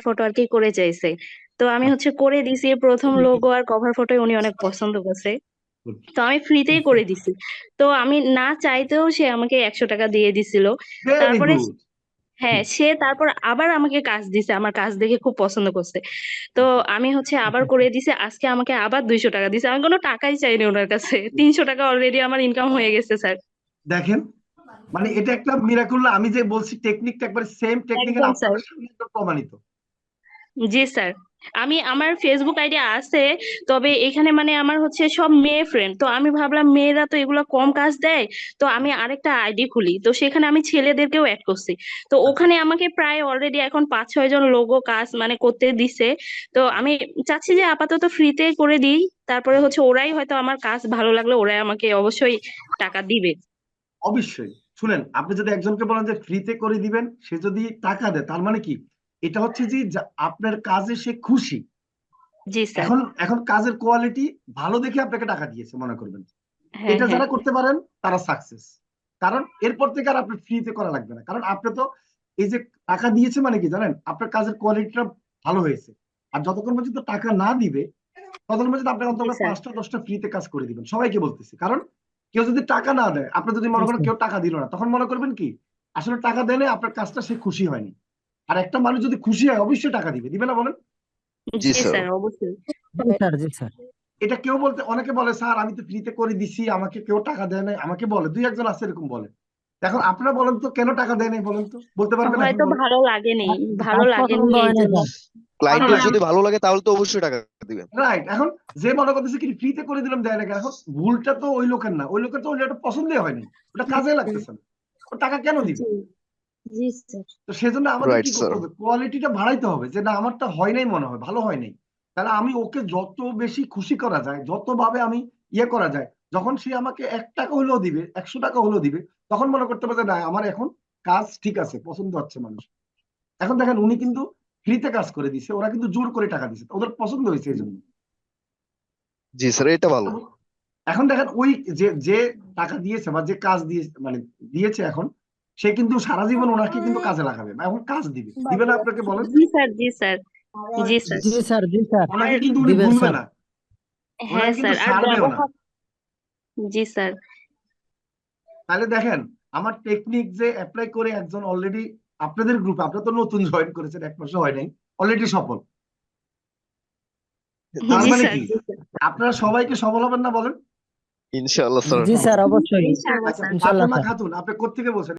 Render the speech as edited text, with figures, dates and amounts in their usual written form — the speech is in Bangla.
ফটো আর কি করে চাইছে। তো আমি হচ্ছে করে দিছি, প্রথম লোগো আর কভার ফটো উনি অনেক পছন্দ করছে। তো আমি ফ্রিতেই করে দিছি। তো আমি না চাইতেও সে আমাকে 100 টাকা দিয়ে দিছিল। ভেরি তারপরে গুড। হ্যাঁ, সে তারপর আবার আমাকে কাজ দিছে, আমার কাজ দেখে খুব পছন্দ করছে। তো আমি হচ্ছে আবার করে দিছি, আজকে আমাকে আবার 200 টাকা দিছে। আমি কোনো টাকাই চাইনি ওনার কাছে, 300 টাকা অলরেডি আমার ইনকাম হয়ে গেছে স্যার। দেখেন, মানে এটা একটা মিরাকুল। আমি যে বলছি টেকনিকটা একবার সেম টেকনিক, একদম স্যার। আপনার সামনে একদম প্রমাণিত। জি স্যার। আমি আমার ফেসবুক আইডি আছে, তবে এখানে মানে আমার হচ্ছে সব মেয়ে ফ্রেন্ড, তো আমি ভাবলাম মেয়েরা তো এগুলো কম কাজ দেয়, তো আমি আরেকটা আইডি খুলি, তো সেখানে আমি ছেলেদেরকেও অ্যাড করছি। তো আচ্ছা, ওখানে আমাকে প্রায় অলরেডি এখন 5-6 জন লোগো কাজ মানে করতে দিছে। তো আমি চাচ্ছি যে আপাতত ফ্রিতে করে দিই, তারপরে হচ্ছে ওরাই হয়তো আমার কাজ ভালো লাগলে ওরাই আমাকে অবশ্যই টাকা দিবে। অবশ্যই। শুনেন, আপনি যদি একজনকে বলেন যে ফ্রিতে করে দিবেন, সে যদি টাকা দেয়, তার মানে কি? এটা হচ্ছে যে আপনার কাজে সে খুশি। জি স্যার। এখন এখন কাজের কোয়ালিটি ভালো দেখে আপনাকে টাকা দিয়েছে মনে করবেন। হ্যাঁ এটা হ্যাঁ। যারা করতে পারেন তারা সাকসেস। কারণ এরপর থেকে আর আপনি ফ্রিতে করা লাগবে না, কারণ আপনি তো এই যে টাকা দিয়েছে মানে কি জানেন, আপনার কাজের কোয়ালিটিটা ভালো হয়েছে। আর যতক্ষণ পর্যন্ত টাকা না দিবে, ততক্ষণ পর্যন্ত আপনার জি অন্তত স্যার। 5টা 10টা ফ্রিতে কাজ করে দিবেন, সবাইকে বলতেছি। কারণ কেউ যদি টাকা না দেয়, আপনি যদি জি মনে করেন স্যার। কেউ টাকা দিল না, তখন মনে করবেন কি আসলে টাকা দেয় আপনার কাজটা সে খুশি হয়নি। আর একটা মানুষ যদি খুশি হয় অবশ্যই টাকা দিবে, দিবে না বলেন? জি জি স্যার। স্যার অবশ্যই। জি স্যার। জি স্যার। এটা কেউ বলতে, অনেকে বলে স্যার আমি তো ফ্রিতে করে দিছি, আমাকে কেউ টাকা দেয় নাই, আমাকে বলে দুই একজন আছে এরকম বলে। এখন আপনারা বলেন তো কেন টাকা দেয় নাই বলেন তো, বলতে পারবেন এখন হয়তো বলেন? ভালো লাগেনি, ভালো কাজ লাগেনি পছন্দ এই হয় না জন্য। স্যার। ভালো ক্লায়েন্টের লাগে, যদি ভালো লাগে তাহলে তো অবশ্যই টাকা দিবেন। রাইট। এখন যে মনে করতেছে কি ফ্রিতে করে দিলাম দেয় না কেন, এখন ভুলটা তো ওই লোকের না, ওই লোকের তো ওটা পছন্দই হয়নি, ওটা কাজে লাগতেছে না, ও টাকা কেন দিবে? জি। জি স্যার। তো সেজন্য আমাদের রাইট কি স্যার। করতে হবে, কোয়ালিটিটা বাড়াইতে হবে, যে না আমারটা হয় নাই, মনে হয় ভালো হয় নাই। তাহলে আমি ওকে যত বেশি খুশি করা যায়, যত ভাবে আমি ইয়ে করা যায়, যখন সে আমাকে 1 টাকা হলেও দিবে, 100 টাকা হলেও দিবে, তখন মনে করতে হবে যে না আমার এখন কাজ ঠিক আছে, পছন্দ হচ্ছে মানুষ। এখন দেখেন উনি কিন্তু ফ্রিতে কাজ করে দিছে, ওরা কিন্তু জোর করে টাকা দিছে, ওদের পছন্দ হয়েছে এই জন্য। জি স্যার, এটা ভালো। এখন দেখেন ওই যে যে টাকা দিয়েছে বা যে কাজ দিয়ে মানে দিয়েছে, এখন সে কিন্তু সারা জীবন ওনাকে কিন্তু কাজে লাগাবে বা এখন কাজ দিবে, দিবে না আপনাকে বলেন? জি স্যার। জি স্যার। জি স্যার। জি স্যার। জি স্যার। আর ওনাকে কিন্তু উনি দিবে ভুলবে স্যার। না, হ্যাঁ ওনাকে কিন্তু স্যার, আর ছাড়বেও না। ব্যবহার। জি স্যার। তাহলে দেখেন, আমার টেকনিক যে অ্যাপ্লাই করে একজন অলরেডি আপনাদের গ্রুপে, আপনারা তো নতুন জয়েন করেছেন, 1 মাসও হয় নাই, অলরেডি সফল। তার জি মানে স্যার। কি জি স্যার। আপনারা সবাইকে সফল হবেন না বলেন? ইনশাআল্লাহ স্যার। জি স্যার, অবশ্যই। ইনশাআল্লাহ আচ্ছা, স্যার। ইনশাল্লাহ ফাতেমা স্যার। খাতুন, আপনি কোত্থেকে বলছেন?